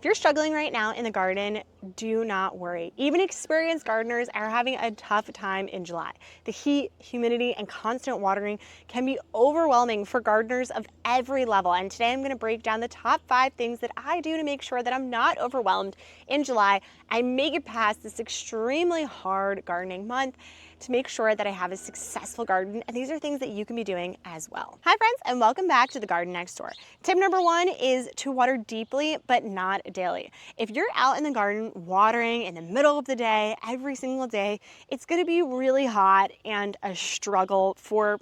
If you're struggling right now in the garden, do not worry. Even experienced gardeners are having a tough time in July. The heat, humidity, and constant watering can be overwhelming for gardeners of every level. And today I'm going to break down the top 5 things that I do to make sure that I'm not overwhelmed in July and make it past this extremely hard gardening month to make sure that I have a successful garden. And these are things that you can be doing as well. Hi friends, and welcome back to the Garden Next Door. Tip number 1 is to water deeply, but not daily. If you're out in the garden watering in the middle of the day, every single day, it's gonna be really hot and a struggle for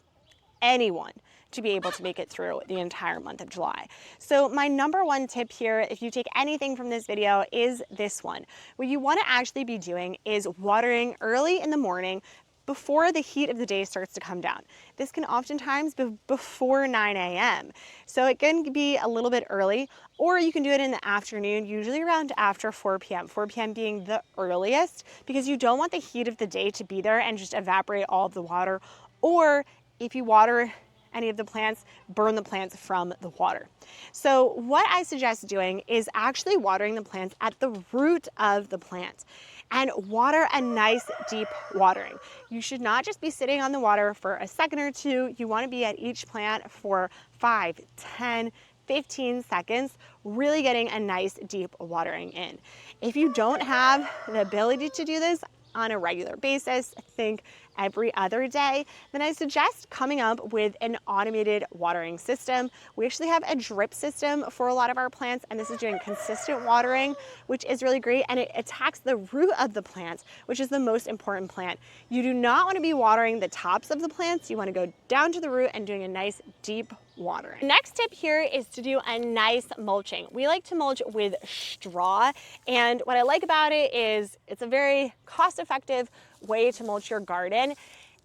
anyone to be able to make it through the entire month of July. So my number 1 tip here, if you take anything from this video, is this one. What you wanna actually be doing is watering early in the morning before the heat of the day starts to come down. This can oftentimes be before 9 a.m. So it can be a little bit early, or you can do it in the afternoon, usually around after 4 p.m. 4 p.m. being the earliest, because you don't want the heat of the day to be there and just evaporate all of the water, or if you water any of the plants, burn the plants from the water. So what I suggest doing is actually watering the plants at the root of the plant, and water a nice deep watering. You should not just be sitting on the water for a second or two. You want to be at each plant for 5, 10, 15 seconds, really getting a nice deep watering in. If you don't have the ability to do this on a regular basis, think every other day, then I suggest coming up with an automated watering system. We actually have a drip system for a lot of our plants, and this is doing consistent watering, which is really great, and it attacks the root of the plant, which is the most important plant. You do not want to be watering the tops of the plants. You want to go down to the root and doing a nice deep watering. The next tip here is to do a nice mulching. We like to mulch with straw, and what I like about it is it's a very cost-effective way to mulch your garden,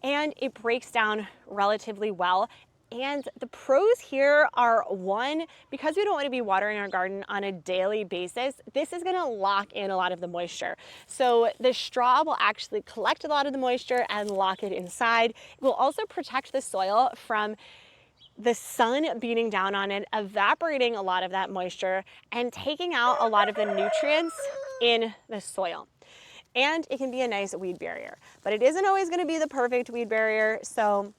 and it breaks down relatively well. And the pros here are, one, because we don't want to be watering our garden on a daily basis, this is going to lock in a lot of the moisture. So the straw will actually collect a lot of the moisture and lock it inside. It will also protect the soil from the sun beating down on it, evaporating a lot of that moisture and taking out a lot of the nutrients in the soil. And it can be a nice weed barrier, but it isn't always going to be the perfect weed barrier. So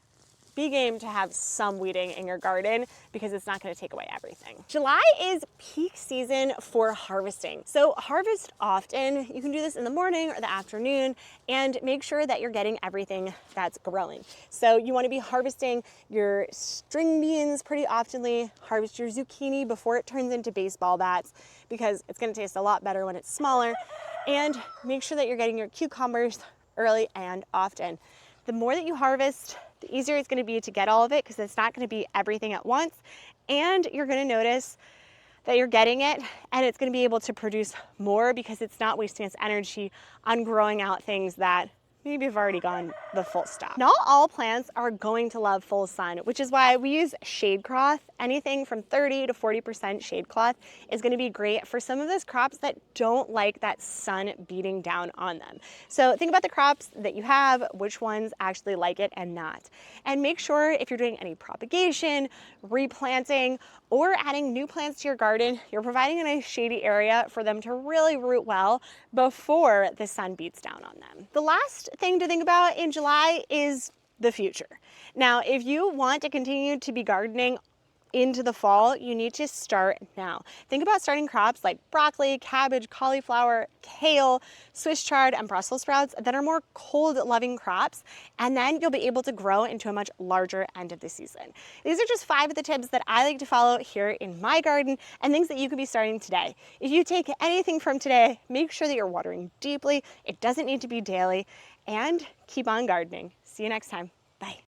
be game to have some weeding in your garden because it's not going to take away everything. July is peak season for harvesting. So harvest often. You can do this in the morning or the afternoon and make sure that you're getting everything that's growing. So you want to be harvesting your string beans pretty oftenly. Harvest your zucchini before it turns into baseball bats because it's going to taste a lot better when it's smaller. And make sure that you're getting your cucumbers early and often. The more that you harvest, the easier it's going to be to get all of it because it's not going to be everything at once. And you're going to notice that you're getting it and it's going to be able to produce more because it's not wasting its energy on growing out things that maybe have already gone the full stop. Not all plants are going to love full sun, which is why we use shade cloth. Anything from 30 to 40% shade cloth is going to be great for some of those crops that don't like that sun beating down on them. So think about the crops that you have, which ones actually like it and not. And make sure if you're doing any propagation, replanting, or adding new plants to your garden, you're providing a nice shady area for them to really root well before the sun beats down on them. The last thing to think about in July is the future. Now, if you want to continue to be gardening into the fall, you need to start now. Think about starting crops like broccoli, cabbage, cauliflower, kale, Swiss chard, and Brussels sprouts that are more cold-loving crops, and then you'll be able to grow into a much larger end of the season. These are just 5 of the tips that I like to follow here in my garden and things that you could be starting today. If you take anything from today, make sure that you're watering deeply. It doesn't need to be daily, and keep on gardening. See you next time. Bye.